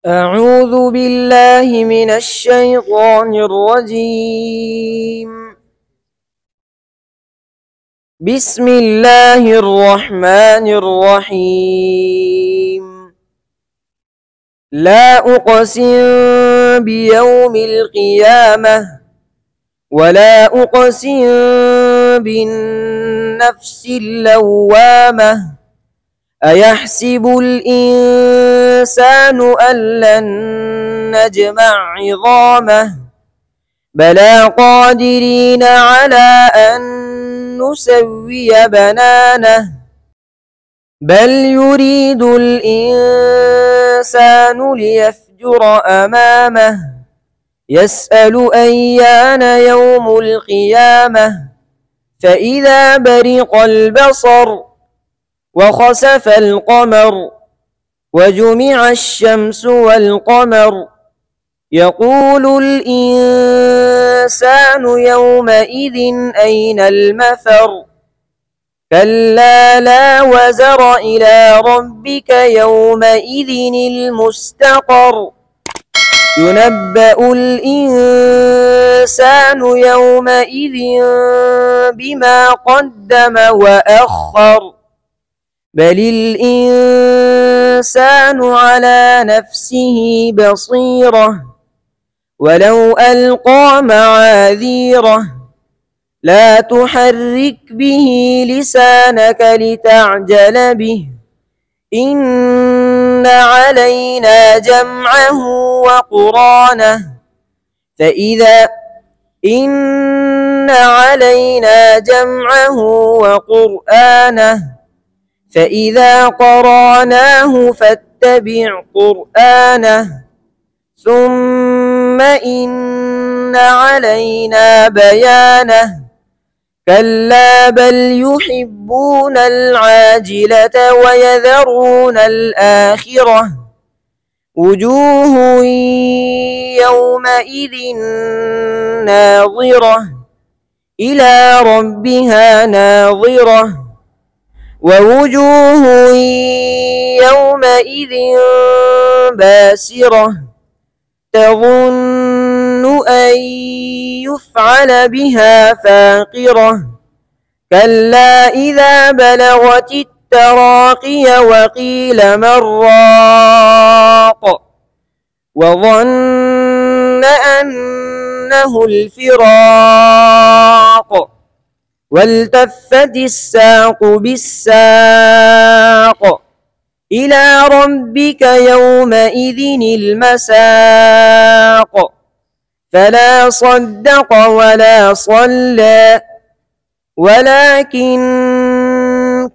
أعوذ بالله من الشيطان الرجيم. بسم الله الرحمن الرحيم. لا أقسم بيوم القيامة ولا أقسم بالنفس اللوامة أيحسب الإنسان أن لن نجمع عظامه بلى قادرين على أن نسوي بنانه بل يريد الإنسان ليفجر أمامه يسأل أيان يوم القيامة فإذا برق البصر وخسف القمر وجمع الشمس والقمر يقول الإنسان يومئذ أين المفر كلا لا وزر إلى ربك يومئذ المستقر ينبأ الإنسان يومئذ بما قدم وأخر بل الإنسان على نفسه بصيرة ولو ألقى معاذيره لا تحرك به لسانك لتعجل به إن علينا جمعه وقرآنه فإذا قرأناه فاتبع قرآنه ثم إن علينا بيانه كلا بل يحبون العاجلة ويذرون الآخرة وجوه يومئذ ناظرة إلى ربها ناظرة ووجوه يومئذ باسرة تظن أن يفعل بها فاقرة كلا إذا بلغت التراقي وقيل من راق وظن أنه الفراق والتفت الساق بالساق إلى ربك يومئذ المساق فلا صدق ولا صلى ولكن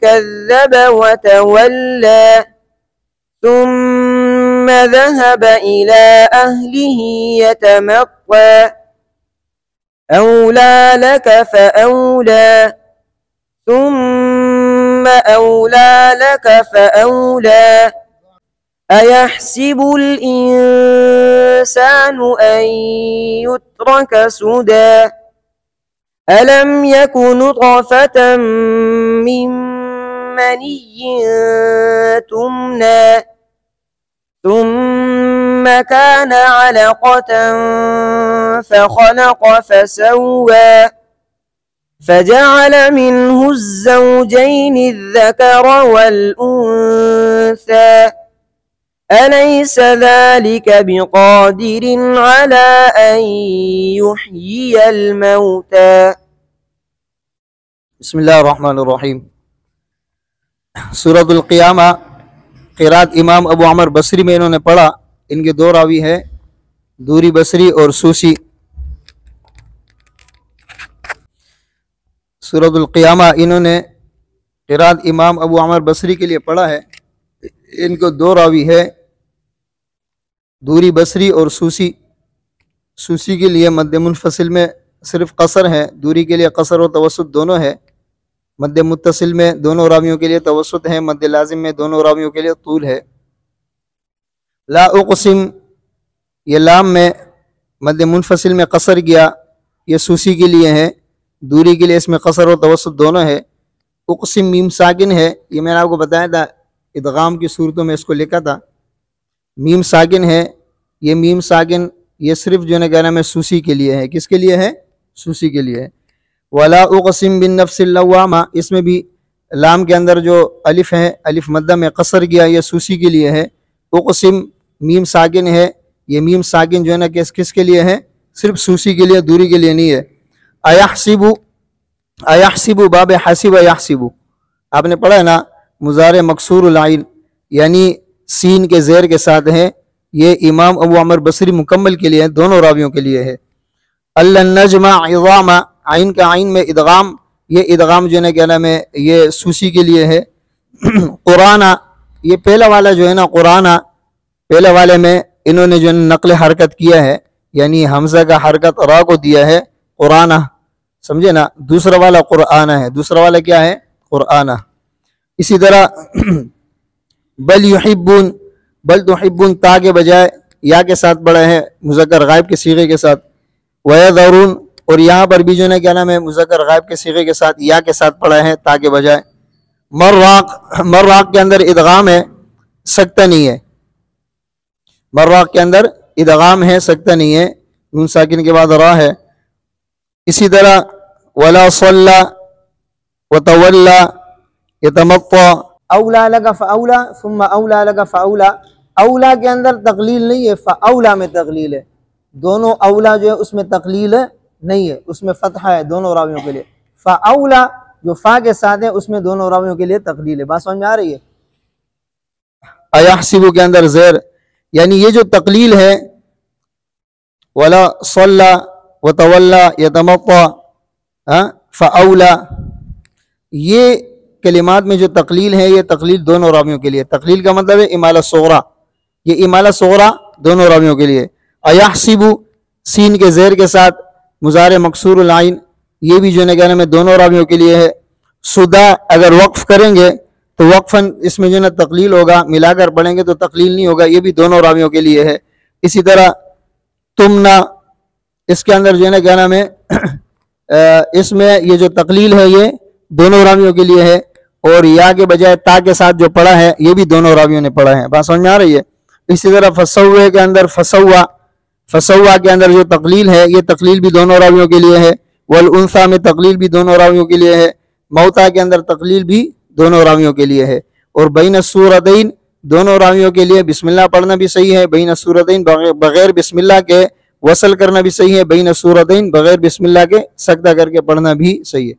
كذب وتولى ثم ذهب إلى أهله يتمطى أولى لك فأولى ثم أولى لك فأولى أيحسب الإنسان أن يترك سدى ألم يك نطفة من مني تمنى ثم كان علقة فخلق فسوى فجعل منه الزوجين الذكر والأنثى أليس ذلك بقادر على أن يحيي الموتى. بسم الله الرحمن الرحیم. सूरत क़ियामा क़िरात इमाम अबू अमर बसरी में इन्होंने पढ़ा। इनके दो रावी हैं, दूरी बसरी और सूसी। सूरत क़ियामा इन्होंने क़िरात इमाम अबू अमर बसरी के लिए पढ़ा है। इनको दो रावी है, दूरी बसरी और सूसी। सूसी के लिए मध्य मुनफसिल में सिर्फ कसर है, दूरी के लिए कसर और तवसुत दोनों है। मध्य मुत्तसिल में दोनों रावियों के लिए तवसुत है, मध्य लाजिम में दोनों रावियों के लिए तूल है। ला उक़सिम ये लाम में मध्य मुनफसिल में कसर गया, ये सूसी के लिए है। दूरी के लिए इसमें कसर और तवसुत दोनों है। उक़सिम मीम साकिन है, ये मैंने आपको बताया था, इदगाम की सूरतों में इसको लिखा था। میم ساکن ہے، یہ میم ساکن یہ صرف جو ہے کیا نام ہے سوسی کے لیے ہے. کس کے لیے ہے؟ سوسی کے لیے ہے. ولا اقسم بالنفس اللوامہ، اس میں بھی لام کے اندر جو الف ہے، الف مدہ میں قصر کیا، یہ سوسی کے لیے ہے. اقسم میم ساکن ہے، یہ میم ساکن جو ہے نا کس کے لیے ہے؟ صرف سوسی کے لیے، دوری کے لیے نہیں ہے. ایحسب باب حسب یحسب، آپ نے پڑھا ہے نا مضارع مکسور العین یعنی سین کے زیر کے ساتھ ہے. یہ امام ابو عمر بصری مکمل کے لیے ہے، دونوں راویوں کے لیے ہے. النجم عظام، عین کا عین میں ادغام، یہ ادغام جو ہے نا کیا نام ہے یہ سوسی کے لیے ہے. قرآن، یہ پہلا والا جو ہے نا قرآن، پہلے والے میں انہوں نے جو ہے نقل حرکت کیا ہے، یعنی حمزہ کا حرکت را کو دیا ہے قرآن، سمجھے نا. دوسرا والا قرآن ہے، دوسرا والا کیا ہے؟ قرآن. اسی طرح بل یحبون، بل تحبون تا کے بجائے یا کے ساتھ پڑھا ہے مذکر غائب کے صیغے کے ساتھ. وَيَذَرُونَ، اور یہاں پر بھی جو ہے کیا نام ہے مذکر غائب کے صیغے کے ساتھ یا کے ساتھ پڑھا ہے تا کے بجائے. مراق، مراق کے اندر ادغام ہے، سکتہ نہیں ہے. مراق کے اندر ادغام ہے، سکتہ نہیں ہے، نون ساکن کے بعد را ہے. اسی طرح ولا صلی وتولا یتمطع، اولا لگا فاولا ثم اولا لگا فاولا. اولا کے اندر تقلیل نہیں ہے، فاولا میں تقلیل ہے. دونوں اولا جو ہے اس میں تقلیل نہیں ہے، اس میں فتحہ ہے دونوں راویوں کے لیے. فاولا جو فا کے ساتھ ہے اس میں دونوں راویوں کے لیے تقلیل ہے. بات سمجھ میں آ رہی ہے؟ ایحسب کے اندر زیر، یعنی یہ جو تقلیل ہے ولا صلی وتولا یتمطع فاولا، یہ کلمات میں جو تقلیل ہے یہ تقلیل دونوں راویوں کے لیے. تقلیل کا مطلب ہے امالہ صغرا، یہ امالہ صغرا دونوں راویوں کے لیے. ایحسب سین کے زیر کے ساتھ مضارع مکسور العین، یہ بھی جو ہے کہنا میں دونوں راویوں کے لیے ہے. صدا اگر وقف کریں گے تو وقفاً اس میں جو ہے نا تقلیل ہوگا، ملا کر پڑھیں گے تو تقلیل نہیں ہوگا، یہ بھی دونوں راویوں کے لیے ہے. اسی طرح تمنا، اس کے اندر جو ہے نا کیا نام ہے اس میں یہ جو تقلیل ہے یہ دونوں راویوں کے لیے ہے، اور یا کے بجائے تا کے ساتھ جو پڑھا ہے یہ بھی دونوں راویوں نے پڑھا ہے. بات سمجھ میں آ رہی ہے؟ اسی طرح فسوے کے اندر فسوا، فسوا کے اندر جو تقلیل ہے یہ تقلیل بھی دونوں راویوں کے لیے ہے. والانثى میں تقلیل بھی دونوں راویوں کے لیے ہے. موتا کے اندر تقلیل بھی دونوں راویوں کے لیے ہے. اور بین السورتین دونوں راویوں کے لیے بسم اللہ پڑھنا بھی صحیح ہے، بین السورتین بغیر بسم اللہ کے وصل کرنا بھی صحیح ہے، بین السورتین بغیر بسم اللہ کے سجدہ کر کے پڑھنا بھی صحیح ہے.